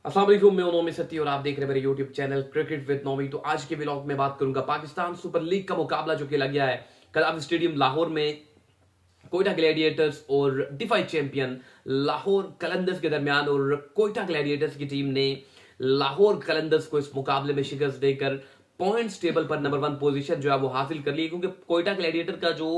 अस्सलाम वालेकुम, मैं हूं नौमी सत्ती और आप देख रहे हैं मेरे यूट्यूब चैनल क्रिकेट विद नौमी। तो आज के व्लॉग में बात करूंगा पाकिस्तान सुपर लीग का मुकाबला जो खेला गया है कदाफ स्टेडियम लाहौर में कोयटा ग्लैडिएटर्स और डिफाइड चैंपियन लाहौर कलंदर्स के दरमियान। और कोयटा ग्लैडिएटर्स की टीम ने लाहौर कलंदर्स को इस मुकाबले में शिकस्त देकर पॉइंट्स टेबल पर नंबर 1 पोजीशन जो है वो हासिल कर ली, क्योंकि कोयटा ग्लैडिएटर का जो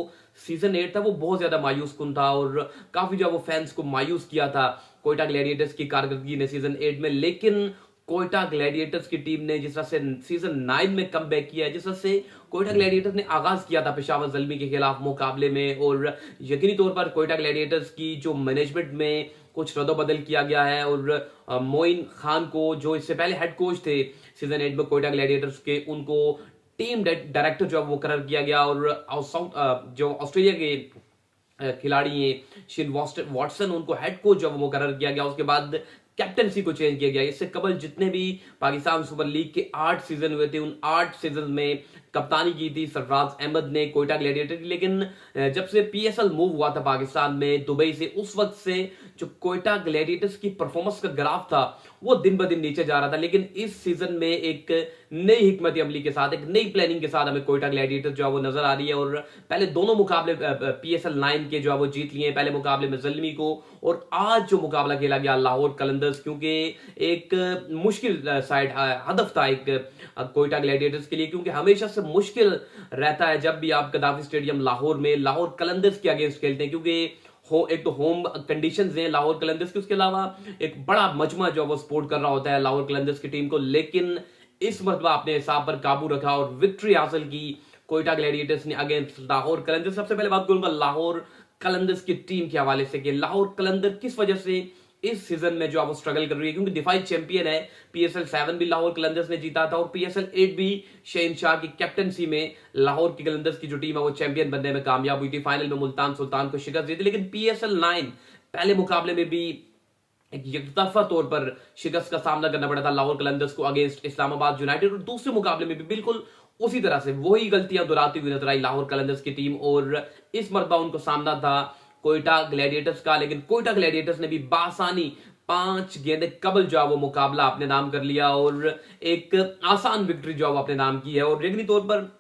सीजन 8 था वो बहुत ज्यादा मायूस कुन था और काफी जो है वो फैंस को मायूस किया था कोयटा ग्लैडिएटर्स की कारकर्दगी ने सीजन 8 में। लेकिन कोयटा ग्लैडिएटर्स की टीम ने जिस तरह से सीजन 9 में कम बैक किया है, जिस तरह से कोयटा ग्लैडिएटर्स ने आगाज किया था पेशावर ज़ल्मी के खिलाफ मुकाबले में, और यकीनी तौर पर कोयटा ग्लैडिएटर्स की जो मैनेजमेंट में कुछ रद्दोबदल किया गया है और मोइन खान को जो इससे पहले हेड कोच थे सीजन 8 में कोयटा ग्लैडिएटर्स के, उनको टीम डायरेक्टर जो है वो करार किया गया। और जो ऑस्ट्रेलिया के खिलाड़ी हैं शिन वॉटसन, उनको हेड कोच जो वो मुकर्रर किया गया। उसके बाद कैप्टनसी को चेंज किया गया। इससे कबल जितने भी पाकिस्तान सुपर लीग के 8 सीजन हुए थे, उन 8 सीजन में कप्तानी की थी सरफराज अहमद ने कोयटा ग्लैडिएटर की। लेकिन जब से पीएसएल मूव हुआ था पाकिस्तान में दुबई से, उस वक्त से जो कोयटा ग्लैडिएटर्स की परफॉर्मेंस का ग्राफ था वो दिन ब दिन नीचे जा रहा था। लेकिन इस सीजन में एक नई हिकमत अमली के साथ, एक नई प्लानिंग के साथ हमें कोयटा ग्लैडिएटर जो है वो नजर आ रही है। और पहले दोनों मुकाबले पीएसएल 9 के जो है वो जीत लिए, पहले मुकाबले में ज़ल्मी को, और आज जो मुकाबला खेला गया लाहौर कलंदर्स, क्योंकि एक मुश्किल साइड हदफ था एक कोयटा ग्लैडिएटर्स के लिए, क्योंकि हमेशा से मुश्किल रहता है जब भी आप कदाफी स्टेडियम लाहौर में लाहौर कलंदर्स के अगेंस्ट खेलते हैं, क्योंकि एक तो होम कंडीशंस हैं लाहौर कलंदर्स की, उसके अलावा एक बड़ा मजमा जो वो सपोर्ट कर रहा होता है लाहौर कलंदर्स की टीम को। लेकिन इस मरतबा अपने हिसाब पर काबू रखा और विक्ट्री हासिल की कोयटा ग्लैडिएटर्स ने अगेंस्ट लाहौर कलंदर्स। सबसे पहले बात करूंगा लाहौर कलंदर्स की टीम के हवाले से कि लाहौर कलंदर किस वजह से इस सीजन में जो है वो स्ट्रगल कर रही है, क्योंकि डिफाइड चैंपियन है। पीएसएल 7 भी लाहौर कलंदर्स ने जीता था और पीएसएल 8 भी शहनशाह की कैप्टनसी में लाहौर की कलंदर्स की जो टीम है वो चैंपियन बनने में कामयाब हुई थी। फाइनल में मुल्तान सुल्तान को शिकस्त दी थी। लेकिन पीएसएल 9 पहले मुकाबले में भी एक एकतरफा तौर पर शिकस्त का सामना करना पड़ा था लाहौर कलंदर्स को अगेंस्ट इस्लामाबाद यूनाइटेड, और दूसरे मुकाबले में भी बिल्कुल उसी तरह से वही गलतियां दोहराती हुई नजर आई लाहौर कलंदर्स की टीम। और इस मरतबा उनको सामना था कोयटा ग्लैडिएटर्स का, लेकिन कोयटा ग्लैडिएटर्स ने भी बासानी 5 गेंदे कबल जो है वो मुकाबला अपने नाम कर लिया और एक आसान विक्ट्री जो है वो अपने नाम की है। और यकीनी तौर पर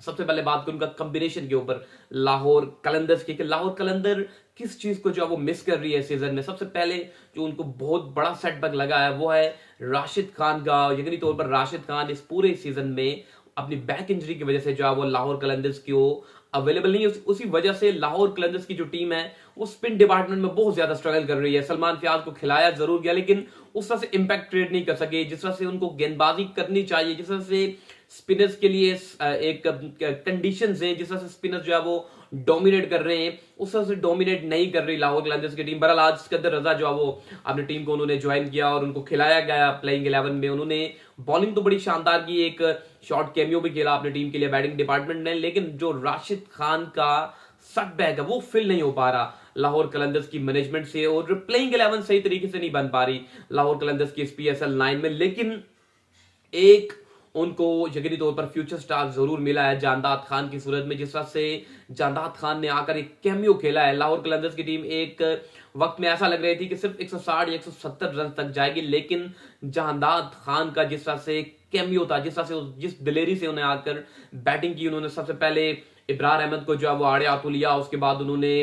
सबसे पहले बात करूंगा कॉम्बिनेशन के ऊपर लाहौर कलंदर्स की, कि लाहौर कलंदर किस चीज को जो है वो मिस कर रही है सीजन में। सबसे पहले जो उनको बहुत बड़ा सेटबैक लगा है वो है राशिद खान का। यकीनी तौर पर राशिद खान इस पूरे सीजन में अपनी बैक इंजरी की वजह से जो है वो लाहौर कलंदर्स को अवेलेबल नहीं है। उसी वजह से लाहौर कलंदर्स की जो टीम है वो स्पिन डिपार्टमेंट में बहुत ज्यादा स्ट्रगल कर रही है। सलमान फयाज को खिलाया जरूर गया, लेकिन उस तरह से इंपैक्ट क्रिएट नहीं कर सके जिस तरह से उनको गेंदबाजी करनी चाहिए, जिस तरह से स्पिनर्स के लिए एक कंडीशंस है, जिस तरह से स्पिनर्स जो है वो डोमिनेट कर रहे हैं उस तरह से डोमिनेट नहीं कर रही लाहौर कलंदर्स की टीम। बहरहाल आज सिकंदर रजा जो है वो अपनी टीम को उन्होंने ज्वाइन किया और उनको खिलाया गया प्लेइंग 11 में। उन्होंने बॉलिंग तो बड़ी शानदार की, एक शॉर्ट कैमियो भी खेला अपनी टीम के लिए बैटिंग डिपार्टमेंट ने, लेकिन जो राशिद खान का सेटबैक है वो फिल नहीं हो पा रहा लाहौर कलंदर्स की मैनेजमेंट से, और प्लेइंग 11 सही तरीके से नहीं बन पा रही लाहौर कलंदर्स की इस पीएसएल 9 में। लेकिन एक उनको यकीनी तौर पर फ्यूचर स्टार जरूर मिला है जानदाद खान की सूरत में। जिस तरह से जानदाद खान ने आकर एक कैमियो खेला है, लाहौर कलंदर्स की टीम एक वक्त में ऐसा लग रही थी कि सिर्फ 160 या 170 रन तक जाएगी, लेकिन जानदाद खान का जिस तरह से कैमियो था, जिस तरह से जिस दिलेरी से उन्हें आकर बैटिंग की, उन्होंने सबसे पहले इब्रार अहमद को जो है वो आड़े हाथों लिया, उसके बाद उन्होंने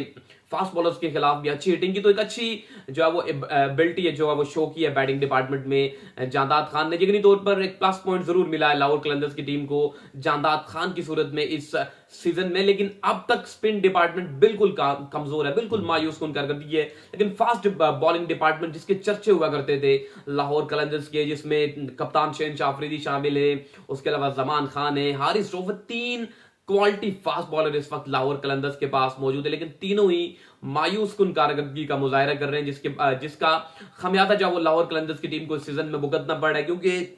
फास्ट बॉलर्स के खिलाफ भी अच्छी हिटिंग की। तो एक अच्छी जो है वो एबिलिटी है जो है वो शो की है बैटिंग डिपार्टमेंट में जानदाद खान ने। यकीनी तौर पर एक प्लस पॉइंट जरूर मिला है लाहौर कलंदर्स की टीम को जानदाद खान की सूरत में इस सीजन में। लेकिन अब तक स्पिन डिपार्टमेंट बिल्कुल कमजोर है, बिल्कुल मायूस कुन कर दी है। लेकिन फास्ट बॉलिंग डिपार्टमेंट जिसके चर्चे हुआ करते थे लाहौर कलंदर्स के, जिसमें कप्तान शहनशाह अफरीदी शामिल है, उसके अलावा जमान खान है, Haris Rauf, 3 quality fast bowler इस वक्त लाहौर कलंदर्स के पास मौजूद है। लेकिन तीनों ही मायूस कुन कारकर्दगी का मुजाहरा कर रहे हैं, जिसका खमियाजा जो वो लाहौर कलंदर्स की टीम को इस सीजन में भुगतना पड़ रहा है, क्योंकि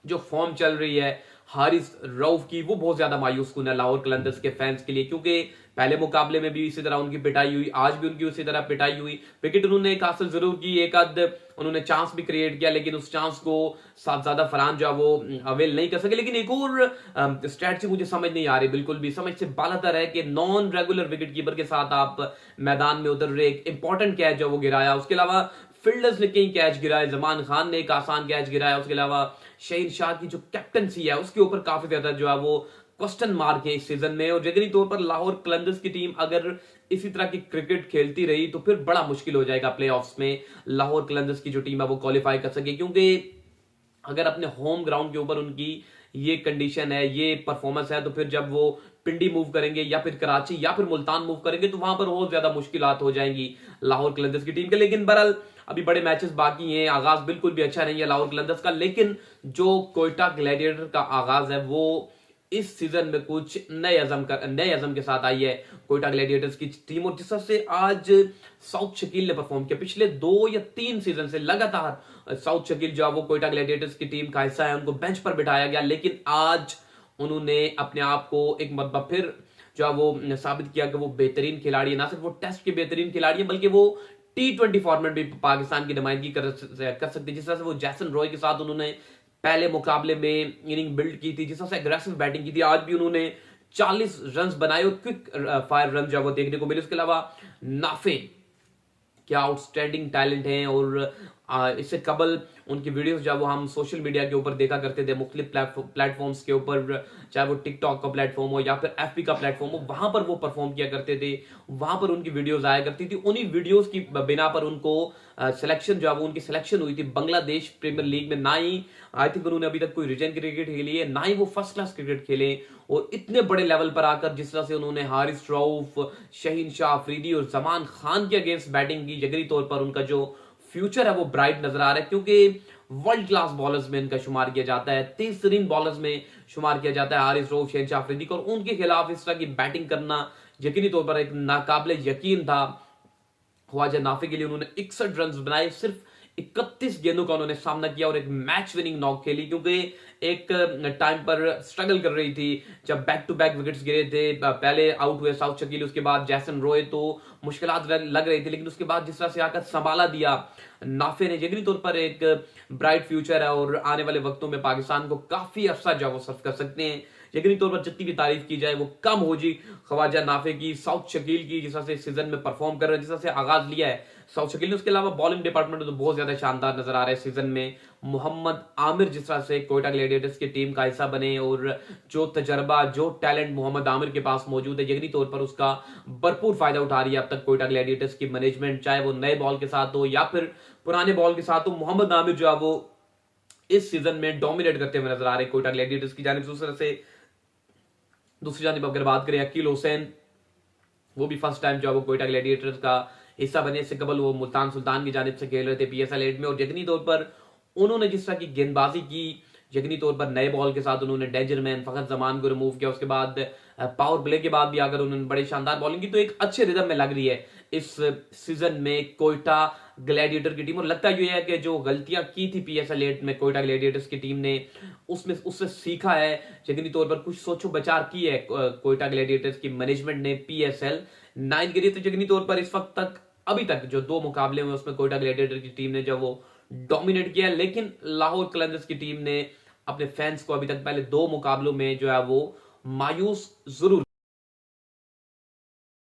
जो फॉर्म चल रही है हारिस रऊफ की वो बहुत ज्यादा मायूस कुन है लाहौर कलंदर्स के फैंस के लिए, क्योंकि पहले मुकाबले में भी इसी तरह उनकी पिटाई हुई, आज भी उनकी उसी तरह पिटाई हुई। विकेट उन्होंने एक हासिल जरूर की, एक आध उन्होंने चांस भी क्रिएट किया, लेकिन उस चांस को साथ ज्यादा फरहान जो है वो अवेल नहीं कर सके। लेकिन एक और स्ट्रैटेजी मुझे समझ नहीं आ रही, बिल्कुल भी समझ से बालातर है कि नॉन रेगुलर विकेट कीपर के साथ आप मैदान में उतर रहे, एक इंपॉर्टेंट कैच जो वो गिराया। उसके अलावा फील्डर्स ने कई कैच गिराए, जमान खान ने एक आसान कैच गिराया, उसके अलावा शहीन शाह की जो कैप्टनसी है उसके ऊपर काफी ज्यादा जो है वो क्वेश्चन मार्क है इस सीजन में। और यकीनी तौर पर लाहौर कलंदर्स की टीम अगर इसी तरह की क्रिकेट खेलती रही तो फिर बड़ा मुश्किल हो जाएगा प्लेऑफ्स में लाहौर कलंदर्स की जो टीम है वो क्वालिफाई कर सके, क्योंकि अगर अपने होम ग्राउंड के ऊपर उनकी ये कंडीशन है, ये परफॉर्मेंस है, तो फिर जब वो पिंडी मूव करेंगे या फिर कराची या फिर मुल्तान मूव करेंगे तो वहां पर बहुत ज्यादा मुश्किलात हो जाएंगी लाहौर कलंदर्स की टीम के। लेकिन बहरहाल अभी बड़े मैचेस बाकी हैं, आगाज बिल्कुल भी अच्छा नहीं है लाहौर कलंदर्स का, लेकिन जो कोयटा ग्लैडिएटर का आगाज है वो इस सीजन में कुछ नए अजम के साथ आई है कोयटा ग्लैडिएटर्स की टीम। और जिस तरह से आज साउथ शकील ने परफॉर्म किया, पिछले 2 या 3 सीजन से लगातार साउथ शकील जो है वो कोयटा ग्लैडिएटर्स की टीम का हिस्सा है, उनको बेंच पर बिठाया गया, लेकिन आज उन्होंने अपने आप को एक मरतबा फिर जो है वो साबित किया कि वो बेहतरीन खिलाड़ी है। ना सिर्फ वो टेस्ट के बेहतरीन खिलाड़ी है बल्कि वो T20 फॉर्मेट भी पाकिस्तान की नुमाइंदगी कर सकते। जिस तरह से वो जैसन रॉय के साथ उन्होंने पहले मुकाबले में इनिंग बिल्ड की थी, जिस तरह से एग्रेसिव बैटिंग की थी, आज भी उन्होंने 40 रन बनाए और क्विक फायर रन जो है वो देखने को मिले। उसके अलावा नाफे क्या आउटस्टैंडिंग टैलेंट हैं, और इससे कबल उनकी वीडियोस जो वो हम सोशल मीडिया के ऊपर देखा करते थे, मुख्तलिफ प्लेटफॉर्म्स के ऊपर, चाहे वो टिकटॉक का प्लेटफॉर्म हो या फिर एफबी का प्लेटफॉर्म हो, वहां पर वो परफॉर्म किया करते थे, वहां पर उनकी वीडियोस आया करती थी। उन्हीं वीडियोस की बिना पर उनको सिलेक्शन जो है वो उनकी सिलेक्शन हुई थी बांग्लादेश प्रीमियर लीग में। ना ही आई थिंक उन्होंने अभी तक कोई रीजन क्रिकेट खेली है, ना ही वो फर्स्ट क्लास क्रिकेट खेले, और इतने बड़े लेवल पर आकर जिस तरह से उन्होंने हारिस रऊफ, शहीन शाह अफरीदी और जमान खान के अगेंस्ट बैटिंग की, जगरी तौर पर उनका जो फ्यूचर है वो ब्राइट नजर आ रहा है, क्योंकि वर्ल्ड क्लास बॉलर्स में इनका शुमार किया जाता है, 30 तरीन बॉलर्स में शुमार किया जाता है हारिस रऊफ, शहीन शाह अफरीदी को, और उनके खिलाफ इस तरह की बैटिंग करना यकीनी तौर पर एक नाकाबिले यकीन था। ख्वाजा नाफे के लिए उन्होंने 61 रन बनाए, सिर्फ 31 गेंदों का उन्होंने सामना किया और एक मैच विनिंग नॉक खेली, क्योंकि एक टाइम पर स्ट्रगल कर रही थी जब बैक टू बैक विकेट्स गिरे थे। पहले आउट हुए साउथ शकील, उसके बाद जैसन रॉय, तो मुश्किलात लग रही थी, लेकिन उसके बाद जिस तरह से आकर संभाला दिया नाफे ने, यकीनी तौर पर एक ब्राइट फ्यूचर है और आने वाले वक्तों में पाकिस्तान को काफी अरसा जो वो सर्व कर सकते हैं। यकीनी तौर पर जितनी भी तारीफ की जाए वो कम हो जी ख्वाजा नाफे की, साउथ शकील की, जिस तरह से सीजन में परफॉर्म कर रहे हैं, जिस तरह से आगाज लिया है साउथ शकील ने। उसके अलावा बॉलिंग डिपार्टमेंट तो बहुत ज्यादा शानदार नजर आ रहा है सीजन में। मोहम्मद आमिर जिस तरह से कोयटा ग्लैडिएटर्स की टीम का हिस्सा बने, और जो तजर्बा, जो टैलेंट मोहम्मद आमिर के पास मौजूद है, यकीनी तौर पर उसका भरपूर फायदा उठा रही है अब तक कोयटा ग्लैडिएटर्स की मैनेजमेंट, चाहे वो नए बॉल के साथ हो या फिर पुराने बॉल के साथ हो। मोहम्मद आमिर जो है वो इस सीजन में डोमिनेट करते हुए नजर आ रहे हैं कोयटा ग्लैडिएटर्स की जानिब से। दूसरी जानिब अगर बात करें अकील हुसैन, वो भी फर्स्ट टाइम जो है वो कोयटा ग्लैडिएटर्स का हिस्सा बने। इससे कबल वो मुल्तान सुल्तान की जानिब से खेल रहे थे PSL 8 में, और यकीनी तौर पर उन्होंने जिस तरह की गेंदबाजी की, यकीनी तौर पर नए बॉल के साथ उन्होंने डेंजरमैन फखर जमान को रिमूव किया, उसके बाद पावर प्ले के बाद भी अगर उन्होंने बड़े शानदार बॉलिंग की, तो एक अच्छे रिदम में लग रही है इस सीजन में कोयटा ग्लैडिएटर की टीम। और लगता ये है कि जो गलतियां की थी PSL 8 में कोयटा ग्लैडिएटर्स की टीम ने, उससे सीखा है, यकीनी तौर पर कुछ सोचो बचार की है कोयटा ग्लैडिएटर्स की मैनेजमेंट ने PSL 9 के लिए। तो यकीनी तौर पर इस वक्त तक, अभी तक जो 2 मुकाबले हुए उसमें कोयटा ग्लैडिएटर की टीम ने जो वो डोमिनेट किया, लेकिन लाहौर कलंदर्स की टीम ने अपने फैंस को अभी तक पहले 2 मुकाबलों में जो है वो मायूस जरूर